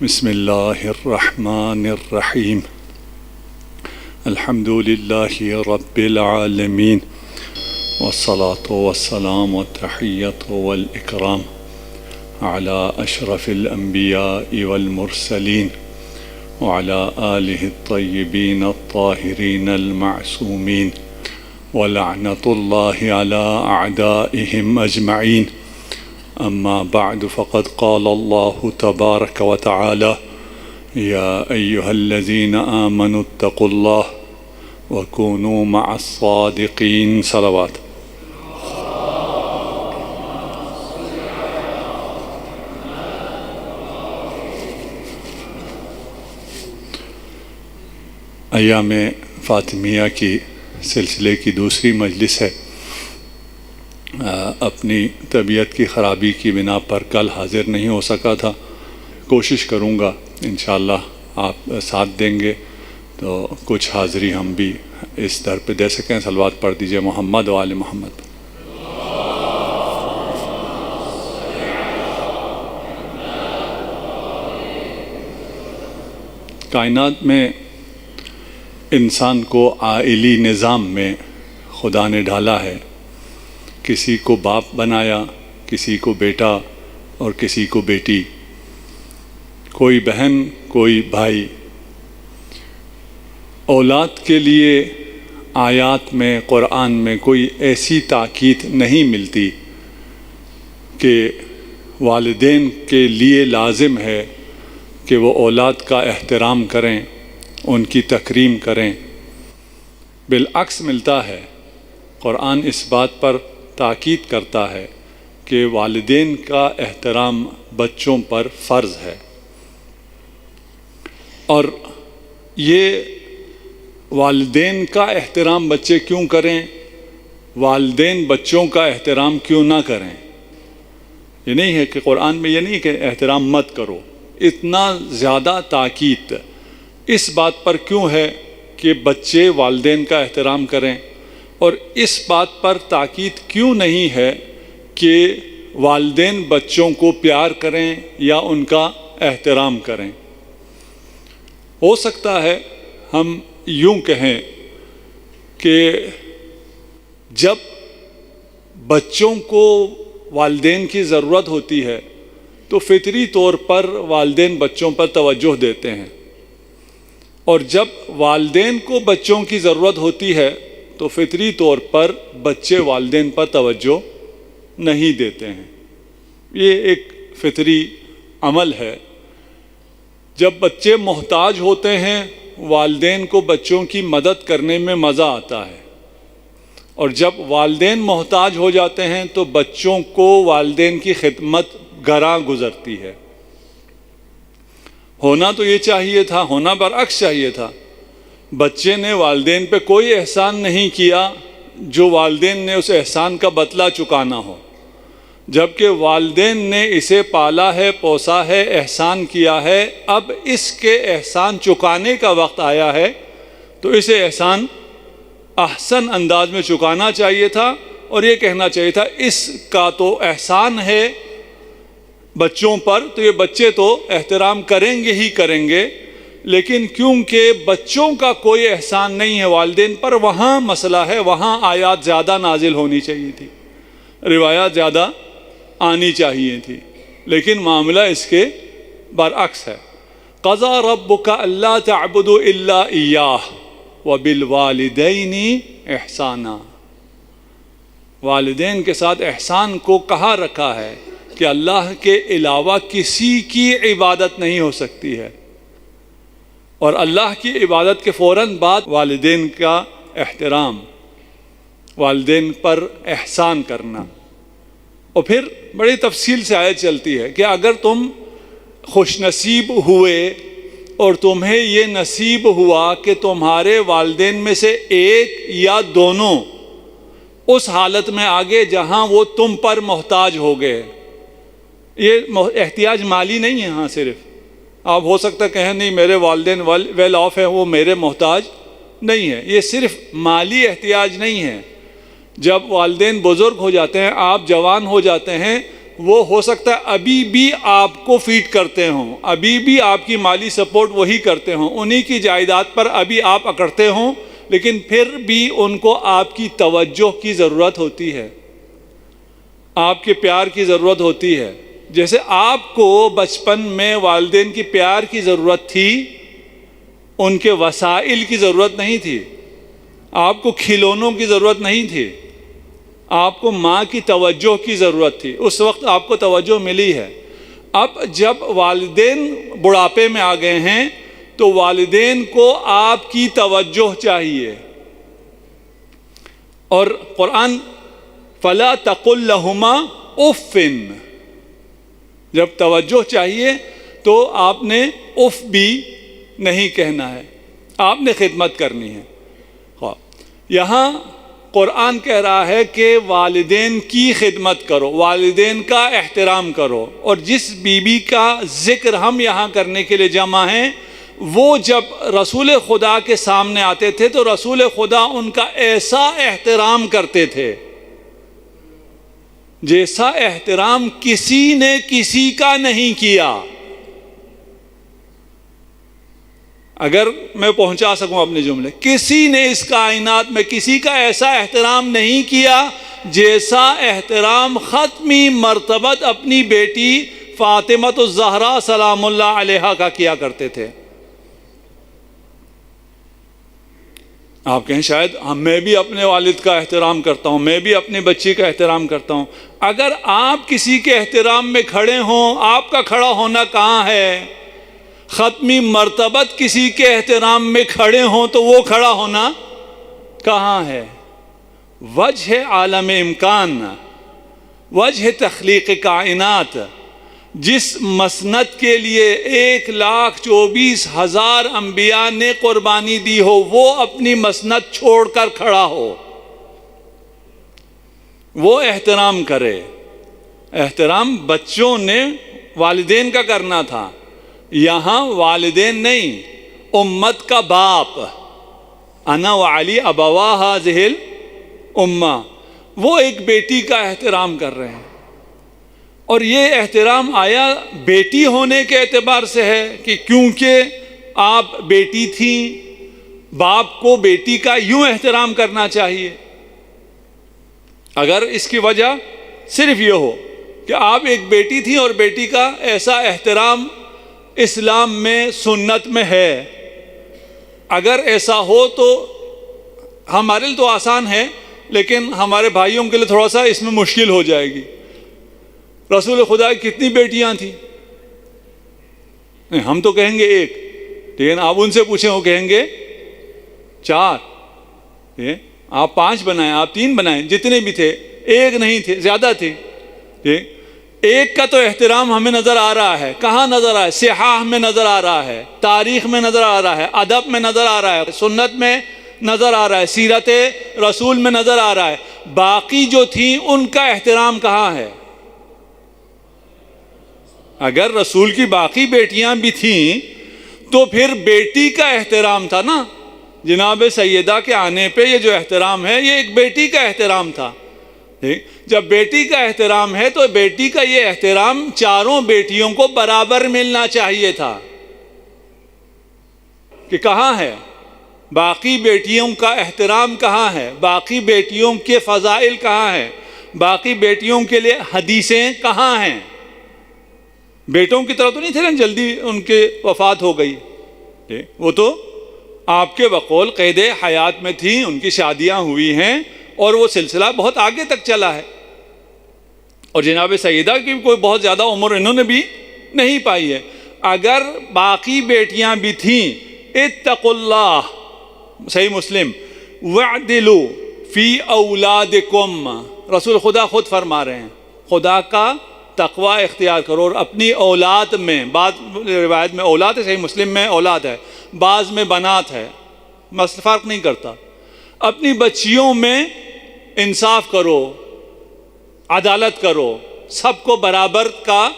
بسم اللہ الرحمن الرحیم الحمد للہ رب العالمین والصلاة والسلام والتحیۃ والاکرام علی اشرف الانبیاء والمرسلین وعلی آلہ الطیبین الطاہرین المعصومین ولعنۃ اللہ علی اعدائہم اجمعین. اما بعد فقد قال الله تبارك وتعالى يا أيها الذين آمنوا اتقوا الله وكونوا مع الصادقين. صلوات. ایام فاطمیہ کی سلسلے کی دوسری مجلس ہے. اپنی طبیعت کی خرابی کی بنا پر کل حاضر نہیں ہو سکا تھا. کوشش کروں گا انشاءاللہ آپ ساتھ دیں گے تو کچھ حاضری ہم بھی اس در پہ دے سکیں. صلوات پڑھ دیجئے محمد و آل محمد. کائنات میں انسان کو عائلی نظام میں خدا نے ڈالا ہے. کسی کو باپ بنایا، کسی کو بیٹا اور کسی کو بیٹی، کوئی بہن کوئی بھائی. اولاد کے لیے آیات میں قرآن میں کوئی ایسی تاکید نہیں ملتی کہ والدین کے لیے لازم ہے کہ وہ اولاد کا احترام کریں، ان کی تکریم کریں. بالعکس ملتا ہے. قرآن اس بات پر تاکید کرتا ہے کہ والدین کا احترام بچوں پر فرض ہے. اور یہ والدین کا احترام بچے کیوں کریں، والدین بچوں کا احترام کیوں نہ کریں؟ یہ نہیں ہے کہ قرآن میں یہ نہیں کہ احترام مت کرو. اتنا زیادہ تاکید اس بات پر کیوں ہے کہ بچے والدین کا احترام کریں، اور اس بات پر تاکید کیوں نہیں ہے کہ والدین بچوں کو پیار کریں یا ان کا احترام کریں؟ ہو سکتا ہے ہم یوں کہیں کہ جب بچوں کو والدین کی ضرورت ہوتی ہے تو فطری طور پر والدین بچوں پر توجہ دیتے ہیں، اور جب والدین کو بچوں کی ضرورت ہوتی ہے تو فطری طور پر بچے والدین پر توجہ نہیں دیتے ہیں. یہ ایک فطری عمل ہے. جب بچے محتاج ہوتے ہیں والدین کو بچوں کی مدد کرنے میں مزہ آتا ہے، اور جب والدین محتاج ہو جاتے ہیں تو بچوں کو والدین کی خدمت گراں گزرتی ہے. ہونا تو یہ چاہیے تھا، ہونا برعکس چاہیے تھا. بچے نے والدین پہ کوئی احسان نہیں کیا جو والدین نے اس احسان کا بدلہ چکانا ہو، جبکہ والدین نے اسے پالا ہے، پوسا ہے، احسان کیا ہے. اب اس کے احسان چکانے کا وقت آیا ہے تو اسے احسان احسن انداز میں چکانا چاہیے تھا، اور یہ کہنا چاہیے تھا اس کا تو احسان ہے بچوں پر، تو یہ بچے تو احترام کریں گے ہی کریں گے. لیکن کیونکہ بچوں کا کوئی احسان نہیں ہے والدین پر، وہاں مسئلہ ہے، وہاں آیات زیادہ نازل ہونی چاہیے تھی، روایات زیادہ آنی چاہیے تھی. لیکن معاملہ اس کے برعکس ہے. قضا ربک الا تعبدوا الا ایاہ وبالوالدین احسانا. والدین کے ساتھ احسان کو کہاں رکھا ہے کہ اللہ کے علاوہ کسی کی عبادت نہیں ہو سکتی ہے، اور اللہ کی عبادت کے فوراً بعد والدین کا احترام، والدین پر احسان کرنا. اور پھر بڑی تفصیل سے آیت چلتی ہے کہ اگر تم خوش نصیب ہوئے اور تمہیں یہ نصیب ہوا کہ تمہارے والدین میں سے ایک یا دونوں اس حالت میں آگے جہاں وہ تم پر محتاج ہو گئے. یہ احتیاج مالی نہیں ہے. ہاں صرف آپ ہو سکتا کہیں نہیں میرے والدین ویل آف ہیں، وہ میرے محتاج نہیں ہے. یہ صرف مالی احتیاج نہیں ہے. جب والدین بزرگ ہو جاتے ہیں، آپ جوان ہو جاتے ہیں، وہ ہو سکتا ہے ابھی بھی آپ کو فیڈ کرتے ہوں، ابھی بھی آپ کی مالی سپورٹ وہی کرتے ہوں، انہی کی جائیداد پر ابھی آپ اکڑتے ہوں، لیکن پھر بھی ان کو آپ کی توجہ کی ضرورت ہوتی ہے، آپ کے پیار کی ضرورت ہوتی ہے۔ جیسے آپ کو بچپن میں والدین کی پیار کی ضرورت تھی، ان کے وسائل کی ضرورت نہیں تھی، آپ کو کھلونوں کی ضرورت نہیں تھی، آپ کو ماں کی توجہ کی ضرورت تھی، اس وقت آپ کو توجہ ملی ہے۔ اب جب والدین بڑھاپے میں آ گئے ہیں تو والدین کو آپ کی توجہ چاہیے، اور قرآن فَلَا تَقُلْ لَهُمَا اُفٍّ، جب توجہ چاہیے تو آپ نے اف بھی نہیں کہنا ہے، آپ نے خدمت کرنی ہے۔ یہاں قرآن کہہ رہا ہے کہ والدین کی خدمت کرو، والدین کا احترام کرو، اور جس بیوی کا ذکر ہم یہاں کرنے کے لیے جمع ہیں، وہ جب رسول خدا کے سامنے آتے تھے تو رسول خدا ان کا ایسا احترام کرتے تھے جیسا احترام کسی نے کسی کا نہیں کیا۔ اگر میں پہنچا سکوں اپنے جملے، کسی نے اس کائنات میں کسی کا ایسا احترام نہیں کیا جیسا احترام ختمی مرتبت اپنی بیٹی فاطمۃ الزہرا سلام اللہ علیہا کا کیا کرتے تھے۔ آپ کہیں شاید میں بھی اپنے والد کا احترام کرتا ہوں، میں بھی اپنی بچی کا احترام کرتا ہوں۔ اگر آپ کسی کے احترام میں کھڑے ہوں، آپ کا کھڑا ہونا کہاں ہے؟ ختمی مرتبت کسی کے احترام میں کھڑے ہوں تو وہ کھڑا ہونا کہاں ہے؟ وجہ عالم امکان، وجہ تخلیق کائنات، جس مسند کے لیے 1,24,000 انبیاء نے قربانی دی ہو، وہ اپنی مسند چھوڑ کر کھڑا ہو، وہ احترام کرے۔ احترام بچوں نے والدین کا کرنا تھا، یہاں والدین نہیں، امت کا باپ، انا وعلی ابوا ھذہ الامہ، وہ ایک بیٹی کا احترام کر رہے ہیں۔ اور یہ احترام آیا بیٹی ہونے کے اعتبار سے ہے کہ کیونکہ آپ بیٹی تھیں، باپ کو بیٹی کا یوں احترام کرنا چاہیے۔ اگر اس کی وجہ صرف یہ ہو کہ آپ ایک بیٹی تھیں اور بیٹی کا ایسا احترام اسلام میں سنت میں ہے، اگر ایسا ہو تو ہمارے لیے تو آسان ہے، لیکن ہمارے بھائیوں کے لیے تھوڑا سا اس میں مشکل ہو جائے گی۔ رسول خدا کی کتنی بیٹیاں تھیں؟ ہم تو کہیں گے ایک، لیکن آپ ان سے پوچھیں وہ کہیں گے 4، آپ 5 بنائیں، آپ 3 بنائیں، جتنے بھی تھے، ایک نہیں تھے، زیادہ تھے۔ ایک کا تو احترام ہمیں نظر آ رہا ہے، کہاں نظر آ رہا ہے؟ صحاح میں نظر آ رہا ہے، تاریخ میں نظر آ رہا ہے، ادب میں نظر آ رہا ہے، سنت میں نظر آ رہا ہے، سیرت رسول میں نظر آ رہا ہے۔ باقی جو تھیں ان کا احترام کہاں ہے؟ اگر رسول کی باقی بیٹیاں بھی تھیں تو پھر بیٹی کا احترام تھا نا۔ جناب سیدہ کے آنے پہ یہ جو احترام ہے، یہ ایک بیٹی کا احترام تھا۔ جب بیٹی کا احترام ہے تو بیٹی کا یہ احترام 4 بیٹیوں کو برابر ملنا چاہیے تھا، کہ کہاں ہے؟ باقی بیٹیوں کا احترام کہاں ہے؟ باقی بیٹیوں کے فضائل کہاں ہیں؟ باقی بیٹیوں کے لیے حدیثیں کہاں ہیں؟ بیٹوں کی طرح تو نہیں تھے نا جلدی ان کے وفات ہو گئی، وہ تو آپ کے بقول قید حیات میں تھیں، ان کی شادیاں ہوئی ہیں اور وہ سلسلہ بہت آگے تک چلا ہے۔ اور جناب سیدہ کی کوئی بہت زیادہ عمر انہوں نے بھی نہیں پائی ہے۔ اگر باقی بیٹیاں بھی تھیں، اتقوا اللہ، صحیح مسلم، وعدلوا فی اولادکم، رسول خدا خود فرما رہے ہیں خدا کا تقوی اختیار کرو اور اپنی اولاد میں، بعض روایت میں اولاد ہے، صحیح مسلم میں اولاد ہے، بعض میں بنات ہے، مسئلہ فرق نہیں کرتا، اپنی بچیوں میں انصاف کرو، عدالت کرو، سب کو برابر کا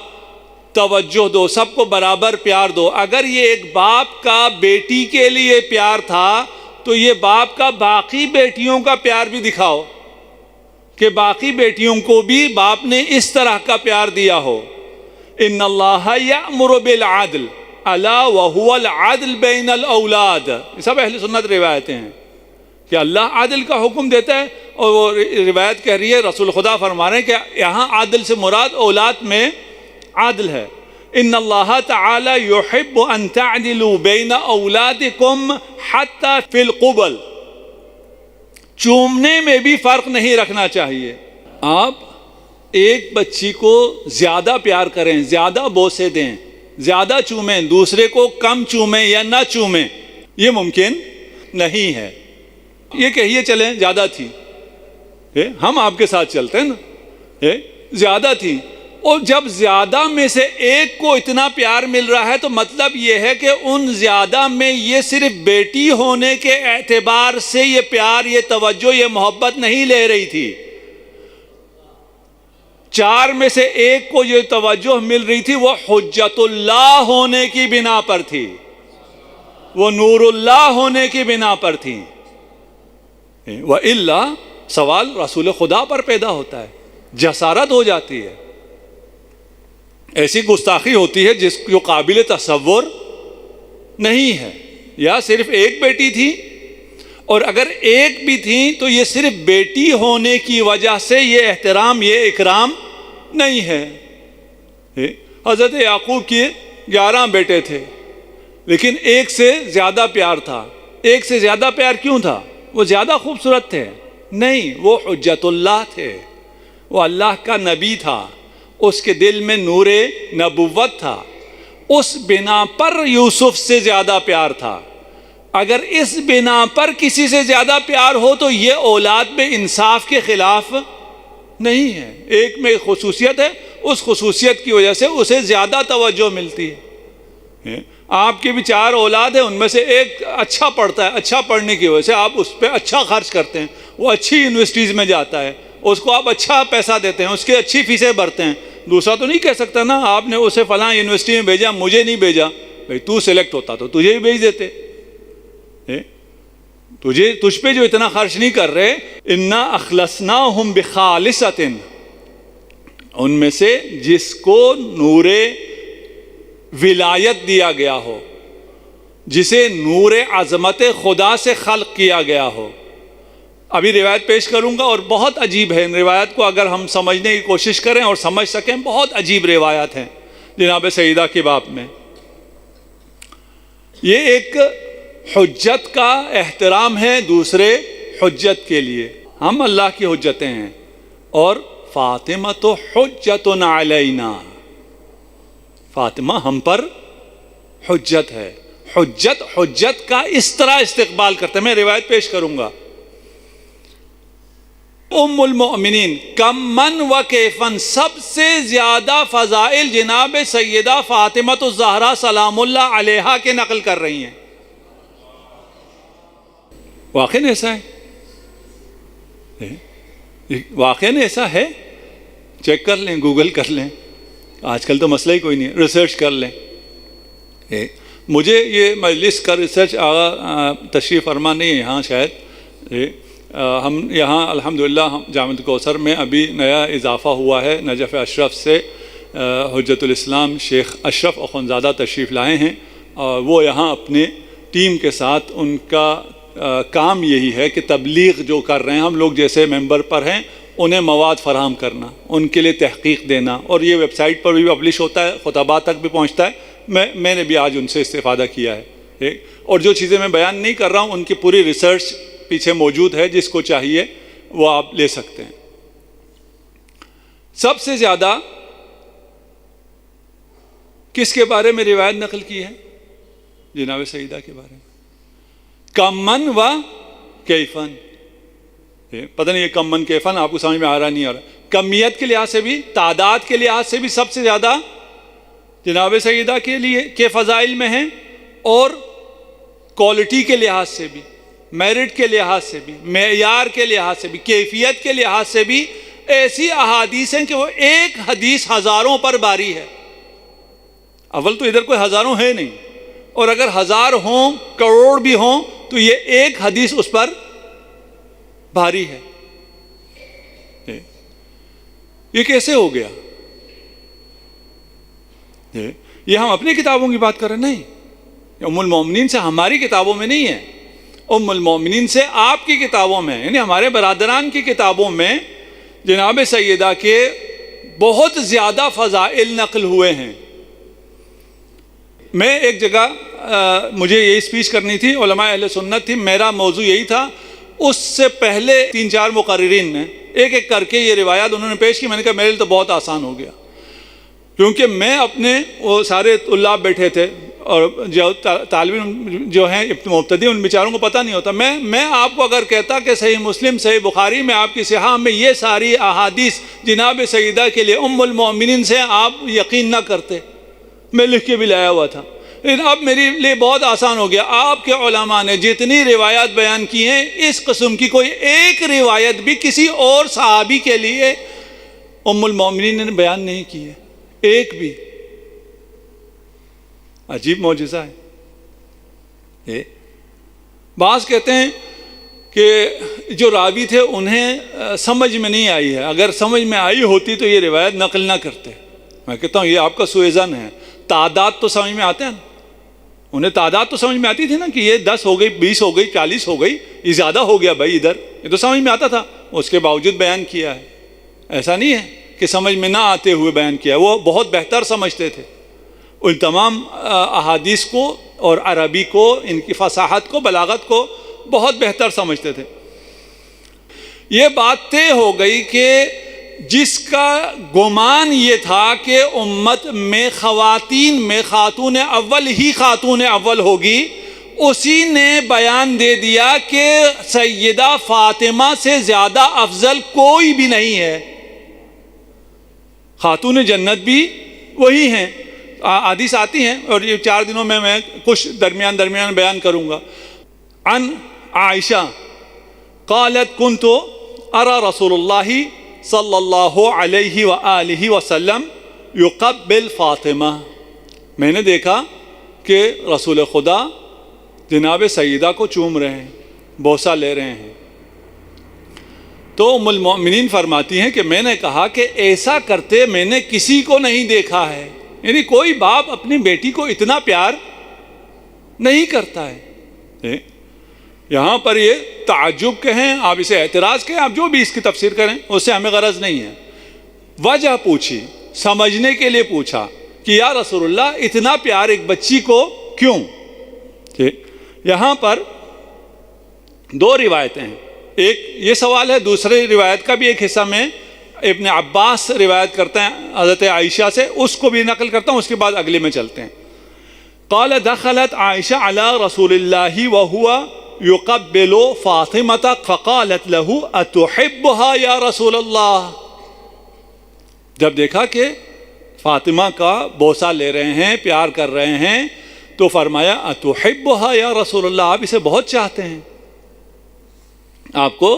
توجہ دو، سب کو برابر پیار دو۔ اگر یہ ایک باپ کا بیٹی کے لیے پیار تھا تو یہ باپ کا باقی بیٹیوں کا پیار بھی دکھاؤ۔ کہ باقی بیٹیوں کو بھی باپ نے اس طرح کا پیار دیا ہو. ان اللہ یأمر بالعدل الا وهو العدل بین الاولاد. یہ سب اہل سنت روایتیں ہیں کہ اللہ عادل کا حکم دیتا ہے، اور وہ روایت کہہ رہی ہے رسول خدا فرما رہے ہیں کہ یہاں عادل سے مراد اولاد میں عادل ہے. ان اللہ تعالی یحب ان تعدلوا بین اولادکم حتی فی القبل. چومنے میں بھی فرق نہیں رکھنا چاہیے. آپ ایک بچی کو زیادہ پیار کریں، زیادہ بوسے دیں، زیادہ چومیں، دوسرے کو کم چومیں یا نہ چومیں، یہ ممکن نہیں ہے. یہ کہیے چلیں زیادہ تھی، ہم آپ کے ساتھ چلتے ہیں نا، زیادہ تھی. اور جب زیادہ میں سے ایک کو اتنا پیار مل رہا ہے تو مطلب یہ ہے کہ ان زیادہ میں یہ صرف بیٹی ہونے کے اعتبار سے یہ پیار، یہ توجہ، یہ محبت نہیں لے رہی تھی. 4 میں سے ایک کو یہ توجہ مل رہی تھی، وہ حجت اللہ ہونے کی بنا پر تھی، وہ نور اللہ ہونے کی بنا پر تھی. وَإِلَّا سوال رسول خدا پر پیدا ہوتا ہے، جسارت ہو جاتی ہے، ایسی گستاخی ہوتی ہے جس کو قابل تصور نہیں ہے. یا صرف ایک بیٹی تھی، اور اگر ایک بھی تھی تو یہ صرف بیٹی ہونے کی وجہ سے یہ احترام، یہ اکرام نہیں ہے. حضرت یعقوب کے 11 بیٹے تھے، لیکن ایک سے زیادہ پیار تھا. ایک سے زیادہ پیار کیوں تھا؟ وہ زیادہ خوبصورت تھے؟ نہیں، وہ حجت اللہ تھے، وہ اللہ کا نبی تھا، اس کے دل میں نور نبوت تھا. اس بنا پر یوسف سے زیادہ پیار تھا. اگر اس بنا پر کسی سے زیادہ پیار ہو تو یہ اولاد میں انصاف کے خلاف نہیں ہے. ایک میں خصوصیت ہے، اس خصوصیت کی وجہ سے اسے زیادہ توجہ ملتی ہے. آپ کے بھی 4 اولاد ہیں، ان میں سے ایک اچھا پڑھتا ہے، اچھا پڑھنے کی وجہ سے آپ اس پہ اچھا خرچ کرتے ہیں، وہ اچھی یونیورسٹیز میں جاتا ہے، اس کو آپ اچھا پیسہ دیتے ہیں، اس کی اچھی فیسیں بھرتے ہیں. دوسرا تو نہیں کہہ سکتا نا آپ نے اسے فلاں یونیورسٹی میں بھیجا، مجھے نہیں بھیجا. بھئی تو سلیکٹ ہوتا تو تجھے ہی بھیج دیتے. تجھ پہ جو اتنا خرچ نہیں کر رہے. انا اخلصناہم بخالصۃ، ان میں سے جس کو نور ولایت دیا گیا ہو، جسے نور عظمت خدا سے خلق کیا گیا ہو. ابھی روایت پیش کروں گا اور بہت عجیب ہے. ان روایت کو اگر ہم سمجھنے کی کوشش کریں اور سمجھ سکیں، بہت عجیب روایات ہیں جناب سیدہ کے باب میں. یہ ایک حجت کا احترام ہے دوسرے حجت کے لیے. ہم اللہ کی حجتیں ہیں، اور فاطمہ تو حجت علینا، فاطمہ ہم پر حجت ہے. حجت کا اس طرح استقبال کرتے ہیں. میں روایت پیش کروں گا. ام المؤمنین کمن و کیفن، سب سے زیادہ فضائل جناب سیدہ فاطمہ الزہرا سلام اللہ علیہا کے نقل کر رہی ہیں. واقعاً ایسا ہے، واقعاً ایسا ہے. چیک کر لیں، گوگل کر لیں، آج کل تو مسئلہ ہی کوئی نہیں ہے، ریسرچ کر لیں. مجھے یہ مجلس کا ریسرچ آغا تشریف فرما نہیں ہے یہاں شاید. ہم یہاں الحمدللہ جامعۃ کوثر میں ابھی نیا اضافہ ہوا ہے. نجف اشرف سے حجت الاسلام شیخ اشرف اخونزادہ تشریف لائے ہیں، اور وہ یہاں اپنے ٹیم کے ساتھ، ان کا کام یہی ہے کہ تبلیغ جو کر رہے ہیں، ہم لوگ جیسے ممبر پر ہیں، انہیں مواد فراہم کرنا، ان کے لیے تحقیق دینا. اور یہ ویب سائٹ پر بھی پبلش ہوتا ہے، خطبات تک بھی پہنچتا ہے. میں نے بھی آج ان سے استفادہ کیا ہے. اور جو چیزیں میں بیان نہیں کر رہا ہوں، ان کی پوری ریسرچ پیچھے موجود ہے، جس کو چاہیے وہ آپ لے سکتے ہیں. سب سے زیادہ کس کے بارے میں روایت نقل کی ہے؟ جناب سیدہ کے بارے میں. کمن و کیفن. پتہ نہیں یہ کمن کیفن آپ کو سمجھ میں آ رہا نہیں آ رہا. کمیت کے لحاظ سے بھی، تعداد کے لحاظ سے بھی سب سے زیادہ جناب سیدہ کے لیے کے فضائل میں ہیں، اور کوالٹی کے لحاظ سے بھی، میرٹ کے لحاظ سے بھی، معیار کے لحاظ سے بھی، کیفیت کے لحاظ سے بھی ایسی احادیث ہیں کہ وہ ایک حدیث ہزاروں پر باری ہے. اول تو ادھر کوئی ہزاروں ہے نہیں، اور اگر 1000 ہوں، کروڑ بھی ہوں، تو یہ ایک حدیث اس پر بھاری ہے. یہ کیسے ہو گیا؟ یہ ہم اپنی کتابوں کی بات کر رہے ہیں، نہیں، ام المومنین سے ہماری کتابوں میں نہیں ہے، ام المومنین سے آپ کی کتابوں میں، یعنی ہمارے برادران کی کتابوں میں جناب سیدہ کے بہت زیادہ فضائل نقل ہوئے ہیں۔ میں ایک جگہ مجھے یہی اسپیچ کرنی تھی، علماء اہل سنت تھی، میرا موضوع یہی تھا، اس سے پہلے 3-4 مقررین نے ایک ایک کر کے یہ روایات انہوں نے پیش کی، میں نے کہا میرے لیے تو بہت آسان ہو گیا، کیونکہ میں اپنے وہ سارے طلاب بیٹھے تھے اور جو طالب علم جو ہیں مبتدی، ان بیچاروں کو پتہ نہیں ہوتا، میں آپ کو اگر کہتا کہ صحیح مسلم صحیح بخاری میں آپ کی صحاح میں یہ ساری احادیث جناب سیدہ کے لیے ام المومنین سے، آپ یقین نہ کرتے، میں لکھ کے بھی لایا ہوا تھا، لیکن اب میرے لیے بہت آسان ہو گیا۔ آپ کے علماء نے جتنی روایات بیان کی ہیں، اس قسم کی کوئی ایک روایت بھی کسی اور صحابی کے لیے ام المومنین نے بیان نہیں کی ہے، ایک بھی۔ عجیب معجزہ ہے۔ بعض کہتے ہیں کہ جو راوی تھے انہیں سمجھ میں نہیں آئی ہے، اگر سمجھ میں آئی ہوتی تو یہ روایت نقل نہ کرتے۔ میں کہتا ہوں یہ آپ کا سوء ظن ہے، تعداد تو سمجھ میں آتے ہیں نا، انہیں تعداد تو سمجھ میں آتی تھی نا کہ یہ 10 ہو گئی، 20 ہو گئی، 40 ہو گئی، یہ زیادہ ہو گیا بھائی ادھر، یہ تو سمجھ میں آتا تھا، اس کے باوجود بیان کیا ہے۔ ایسا نہیں ہے کہ سمجھ میں نہ آتے ہوئے بیان کیا، وہ بہت بہتر سمجھتے تھے ان تمام احادیث کو اور عربی کو، ان کی فصاحت کو، بلاغت کو بہت بہتر سمجھتے تھے۔ یہ بات طے ہو گئی کہ جس کا گمان یہ تھا کہ امت میں خواتین میں خاتون اول ہی خاتون اول ہوگی، اسی نے بیان دے دیا کہ سیدہ فاطمہ سے زیادہ افضل کوئی بھی نہیں ہے، خاتون جنت بھی وہی ہیں۔ حدیث آتی ہیں اور یہ 4 دنوں میں کچھ درمیان بیان کروں گا۔ عن عائشہ قالت كنت ارى رسول اللہ صلی اللہ علیہ وآلہ وسلم یقبل فاطمہ، میں نے دیکھا کہ رسول خدا جناب سیدہ کو چوم رہے ہیں، بوسہ لے رہے ہیں۔ تو ام المؤمنین فرماتی ہیں کہ میں نے کہا کہ ایسا کرتے میں نے کسی کو نہیں دیکھا ہے، یعنی کوئی باپ اپنی بیٹی کو اتنا پیار نہیں کرتا ہے۔ یہاں پر یہ تعجب کہیں، آپ اسے اعتراض کہیں، آپ جو بھی اس کی تفسیر کریں، اس سے ہمیں غرض نہیں ہے۔ وجہ پوچھی، سمجھنے کے لیے پوچھا کہ یا رسول اللہ اتنا پیار ایک بچی کو کیوں؟ یہاں پر 2 روایتیں ہیں، ایک یہ سوال ہے، دوسری روایت کا بھی ایک حصہ میں ابن عباس روایت کرتے ہیں حضرت عائشہ سے، اس کو بھی نقل کرتا ہوں، اس کے بعد اگلے میں چلتے ہیں۔ قال دخلت عائشہ علی رسول اللہ وهو يقبل فاطمة فقالت له اتحبها یا رسول اللہ، جب دیکھا کہ فاطمہ کا بوسہ لے رہے ہیں، پیار کر رہے ہیں، تو فرمایا اتحبها یا رسول اللہ، آپ اسے بہت چاہتے ہیں، آپ کو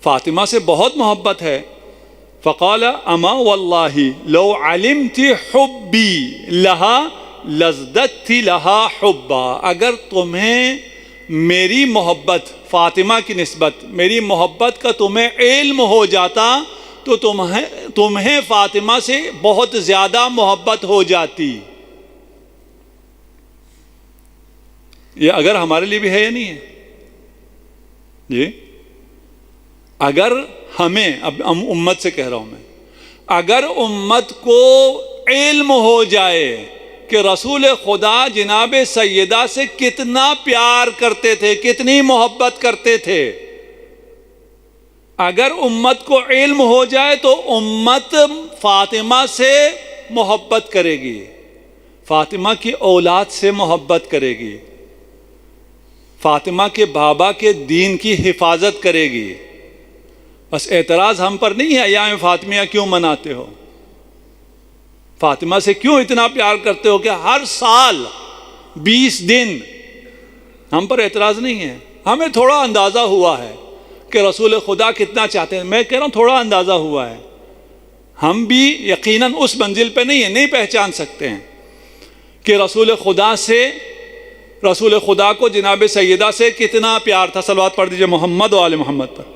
فاطمہ سے بہت محبت ہے۔ فقال اما واللہ لو علمت حبی لها لازددت لها حبا، اگر تمہیں میری محبت فاطمہ کی نسبت، میری محبت کا تمہیں علم ہو جاتا تو تمہیں فاطمہ سے بہت زیادہ محبت ہو جاتی۔ یہ اگر ہمارے لیے بھی ہے یا نہیں ہے؟ جی اگر ہمیں، اب امت سے کہہ رہا ہوں میں، اگر امت کو علم ہو جائے کہ رسول خدا جناب سیدہ سے کتنا پیار کرتے تھے، کتنی محبت کرتے تھے، اگر امت کو علم ہو جائے تو امت فاطمہ سے محبت کرے گی، فاطمہ کی اولاد سے محبت کرے گی، فاطمہ کے بابا کے دین کی حفاظت کرے گی۔ بس اعتراض ہم پر نہیں ہے ایام فاطمیہ کیوں مناتے ہو، فاطمہ سے کیوں اتنا پیار کرتے ہو کہ ہر سال 20 دن، ہم پر اعتراض نہیں ہے۔ ہمیں تھوڑا اندازہ ہوا ہے کہ رسول خدا کتنا چاہتے ہیں، میں کہہ رہا ہوں تھوڑا اندازہ ہوا ہے، ہم بھی یقیناً اس منزل پہ نہیں ہیں، نہیں پہچان سکتے ہیں کہ رسول خدا کو جناب سیدہ سے کتنا پیار تھا۔ صلوات پڑھ دیجئے محمد و آل محمد پر۔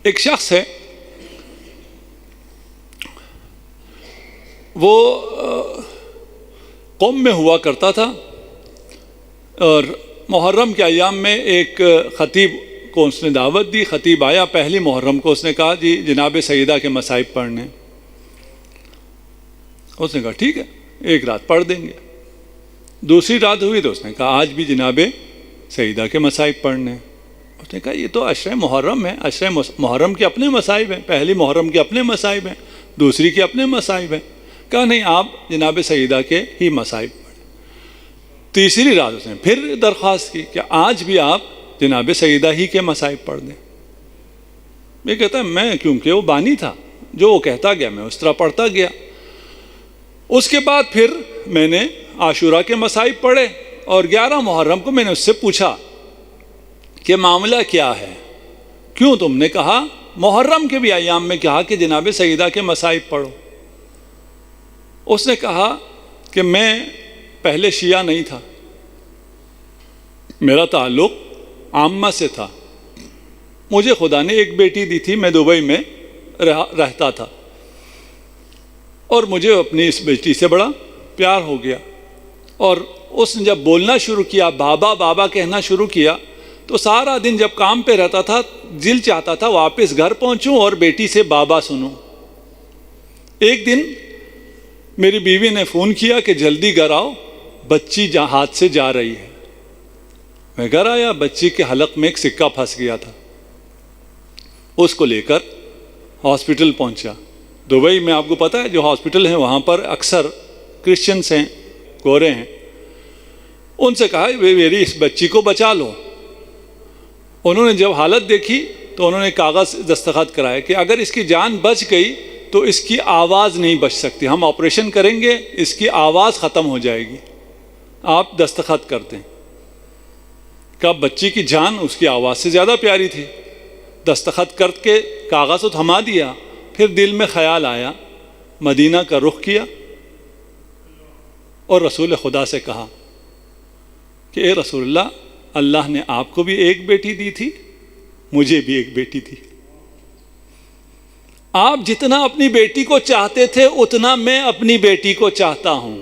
ایک شخص ہے، وہ قوم میں ہوا کرتا تھا، اور محرم کے ایام میں ایک خطیب کو اس نے دعوت دی. خطیب آیا پہلی محرم کو، اس نے کہا جی جناب سیدہ کے مصائب پڑھنے. اس نے کہا ٹھیک ہے، ایک رات پڑھ دیں گے. دوسری رات ہوئی تو اس نے کہا آج بھی جناب سیدہ کے مصائب پڑھنے. اس نے کہا یہ تو عشرہ محرم ہے، عشرہ محرم کے اپنے مصائب ہیں، پہلی محرم کے اپنے مصائب ہیں، دوسری کے اپنے مصائب ہیں. کہا نہیں، آپ جناب سیدہ کے ہی مصائب پڑھیں. تیسری رات اس نے پھر درخواست کی کہ آج بھی آپ جناب سیدہ ہی کے مصائب پڑھ دیں. یہ کہتا ہے میں کیونکہ وہ بانی تھا، جو وہ کہتا گیا میں اس طرح پڑھتا گیا. اس کے بعد پھر میں نے عاشورہ کے مصائب پڑھے، اور 11 محرم کو میں نے اس سے پوچھا کہ معاملہ کیا ہے، کیوں تم نے کہا محرم کے بھی ایام میں کہا کہ جناب سیدہ کے مصائب پڑھو. اس نے کہا کہ میں پہلے شیعہ نہیں تھا، میرا تعلق عامہ سے تھا. مجھے خدا نے ایک بیٹی دی تھی، میں دبئی میں رہتا تھا، اور مجھے اپنی اس بیٹی سے بڑا پیار ہو گیا. اور اس نے جب بولنا شروع کیا، بابا بابا کہنا شروع کیا، تو سارا دن جب کام پہ رہتا تھا دل چاہتا تھا واپس گھر پہنچوں اور بیٹی سے بابا سنوں. ایک دن میری بیوی نے فون کیا کہ جلدی گھر آؤ، بچی ہاتھ سے جا رہی ہے. میں گھر آیا، بچی کے حلق میں ایک سکہ پھنس گیا تھا. اس کو لے کر ہاسپٹل پہنچا. دبئی میں آپ کو پتہ ہے جو ہاسپٹل ہیں وہاں پر اکثر کرسچنس ہیں، گورے ہیں. ان سے کہا میری اس بچی کو بچا لو. انہوں نے جب حالت دیکھی تو انہوں نے کاغذ دستخط کرائے کہ اگر اس کی جان بچ گئی تو اس کی آواز نہیں بچ سکتی، ہم آپریشن کریں گے، اس کی آواز ختم ہو جائے گی، آپ دستخط کر دیں. کہ بچی کی جان اس کی آواز سے زیادہ پیاری تھی. دستخط کر کے کاغذ کو تھما دیا. پھر دل میں خیال آیا، مدینہ کا رخ کیا اور رسول خدا سے کہا کہ اے رسول اللہ، اللہ نے آپ کو بھی ایک بیٹی دی تھی، مجھے بھی ایک بیٹی تھی. آپ جتنا اپنی بیٹی کو چاہتے تھے اتنا میں اپنی بیٹی کو چاہتا ہوں.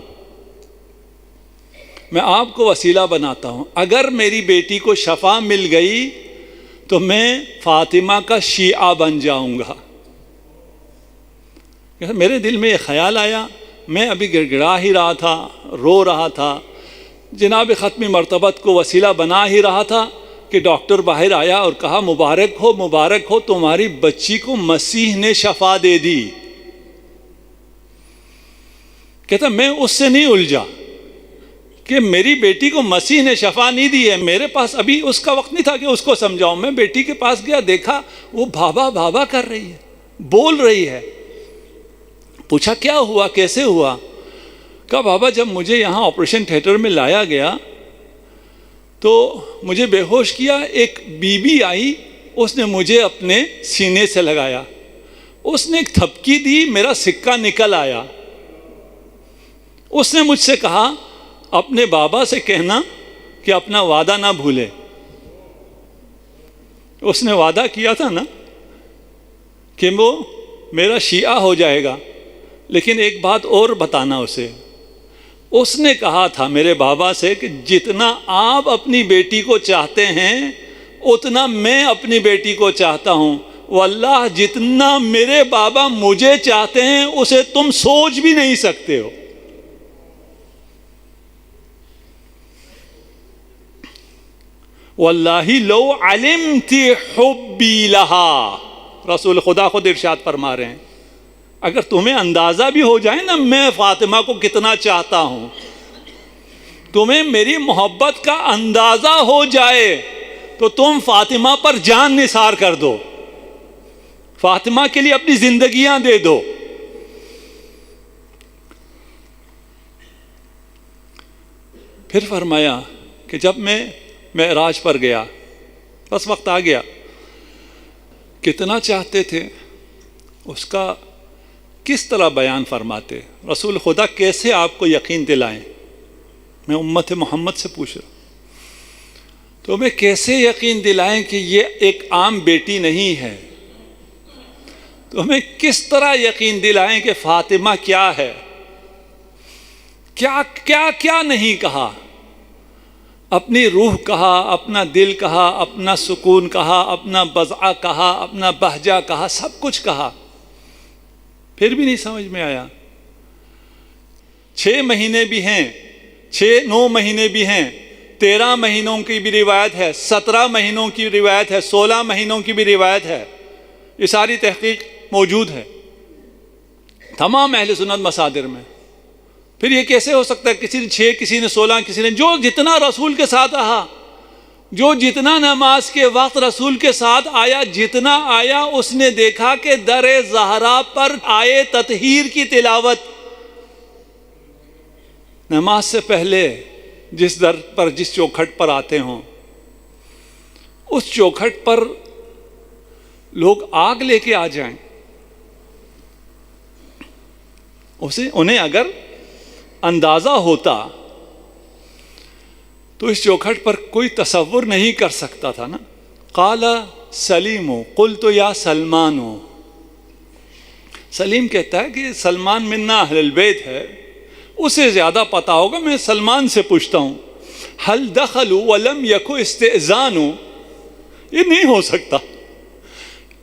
میں آپ کو وسیلہ بناتا ہوں. اگر میری بیٹی کو شفا مل گئی تو میں فاطمہ کا شیعہ بن جاؤں گا. میرے دل میں یہ خیال آیا، میں ابھی گڑ گڑا ہی رہا تھا، رو رہا تھا، جناب ختمی مرتبت کو وسیلہ بنا ہی رہا تھا کہ ڈاکٹر باہر آیا اور کہا مبارک ہو مبارک ہو، تمہاری بچی کو مسیح نے شفا دے دی. کہتا میں اس سے نہیں الجھا کہ میری بیٹی کو مسیح نے شفا نہیں دی ہے. میرے پاس ابھی اس کا وقت نہیں تھا کہ اس کو سمجھاؤں. میں بیٹی کے پاس گیا، دیکھا وہ بابا بابا کر رہی ہے، بول رہی ہے. پوچھا کیا ہوا، کیسے ہوا؟ کہا بابا جب مجھے یہاں آپریشن تھیٹر میں لایا گیا تو مجھے بے ہوش کیا، ایک بی بی آئی، اس نے مجھے اپنے سینے سے لگایا، اس نے ایک تھپکی دی، میرا سکہ نکل آیا. اس نے مجھ سے کہا اپنے بابا سے کہنا کہ اپنا وعدہ نہ بھولے. اس نے وعدہ کیا تھا نا کہ وہ میرا شیعہ ہو جائے گا، لیکن ایک بات اور بتانا اسے. اس نے کہا تھا میرے بابا سے کہ جتنا آپ اپنی بیٹی کو چاہتے ہیں اتنا میں اپنی بیٹی کو چاہتا ہوں. واللہ جتنا میرے بابا مجھے چاہتے ہیں اسے تم سوچ بھی نہیں سکتے ہو. واللہ لو علمت حبی لہا، رسول خدا خود ارشاد فرما رہے ہیں اگر تمہیں اندازہ بھی ہو جائے نا میں فاطمہ کو کتنا چاہتا ہوں، تمہیں میری محبت کا اندازہ ہو جائے تو تم فاطمہ پر جان نثار کر دو، فاطمہ کے لیے اپنی زندگیاں دے دو. پھر فرمایا کہ جب میں معراج پر گیا، بس وقت آ گیا، کتنا چاہتے تھے اس کا کس طرح بیان فرماتے. رسول خدا کیسے آپ کو یقین دلائیں؟ میں امت محمد سے پوچھ رہا ہوں تو میں کیسے یقین دلائیں کہ یہ ایک عام بیٹی نہیں ہے، تو ہمیں کس طرح یقین دلائیں کہ فاطمہ کیا ہے، کیا کیا کیا نہیں کہا، اپنی روح کہا، اپنا دل کہا، اپنا سکون کہا، اپنا بضع کہا، اپنا بہجہ کہا، سب کچھ کہا، پھر بھی نہیں سمجھ میں آیا۔ 6 مہینے بھی ہیں، 9 مہینے بھی ہیں، 13 مہینوں کی بھی روایت ہے، 17 مہینوں کی روایت ہے، 16 مہینوں کی بھی روایت ہے، یہ ساری تحقیق موجود ہے تمام اہل سنت مصادر میں۔ پھر یہ کیسے ہو سکتا ہے کسی نے 6، کسی نے 16، کسی نے جو جتنا رسول کے ساتھ رہا، جو جتنا نماز کے وقت رسول کے ساتھ آیا، جتنا آیا، اس نے دیکھا کہ در زہرا پر آئے تطہیر کی تلاوت، نماز سے پہلے جس در پر، جس چوکھٹ پر آتے ہوں، اس چوکھٹ پر لوگ آگ لے کے آ جائیں، انہیں اگر اندازہ ہوتا تو اس چوکھٹ پر کوئی تصور نہیں کر سکتا تھا نا۔ قال سلیم قلت یا سلمان، سلیم کہتا ہے کہ سلمان منا اہل البیت ہے، اسے زیادہ پتا ہوگا، میں سلمان سے پوچھتا ہوں۔ حل دخلوا ولم یکو استئذان، یہ نہیں ہو سکتا،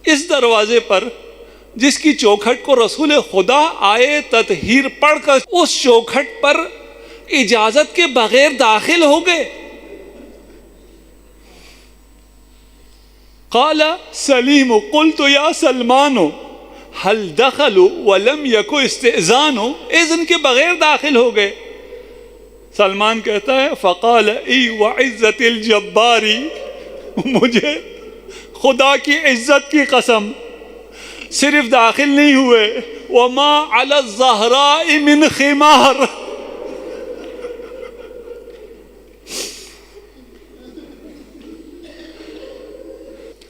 اس دروازے پر جس کی چوکھٹ کو رسول خدا آئے تطہیر پڑھ کر اس چوکھٹ پر اجازت کے بغیر داخل ہو گئے۔ قال سلیم قلت یا سلمان حل دخلوا ولم یکو استئذان، اذن کے بغیر داخل ہو گئے۔ سلمان کہتا ہے فقال ای وعزت الجباری، مجھے خدا کی عزت کی قسم، صرف داخل نہیں ہوئے، وما علی الزہراء من خمار،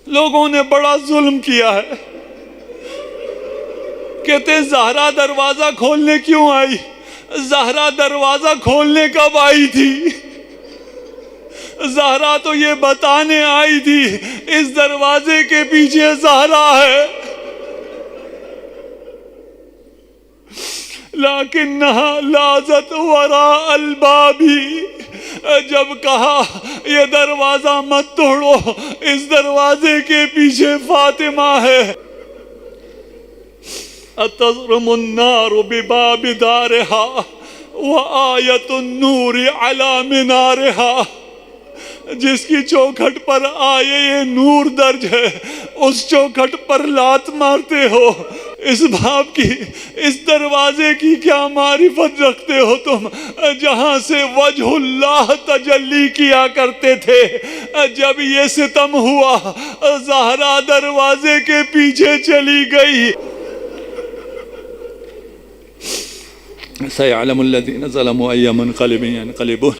لوگوں نے بڑا ظلم کیا ہے، کہتے ہیں زہرا دروازہ کھولنے کیوں آئی؟ زہرا دروازہ کھولنے کب آئی تھی؟ زہرا تو یہ بتانے آئی تھی اس دروازے کے پیچھے زہرا ہے، لیکنہا لازت وراء الباب، جب کہا یہ دروازہ مت توڑو، اس دروازے کے پیچھے فاطمہ ہے۔ اتضرم النار بباب دارها وآیت النور علی منارها، جس کی چوکھٹ پر آئے یہ نور درج ہے، اس چوکھٹ پر لات مارتے ہو، اس باب کی، اس دروازے کی کیا معرفت رکھتے ہو تم، جہاں سے وجہ اللہ تجلی کیا کرتے تھے۔ جب یہ ستم ہوا، زہرا دروازے کے پیچھے چلی گئی۔ سيعلم الذين ظلموا أي منقلب ينقلبون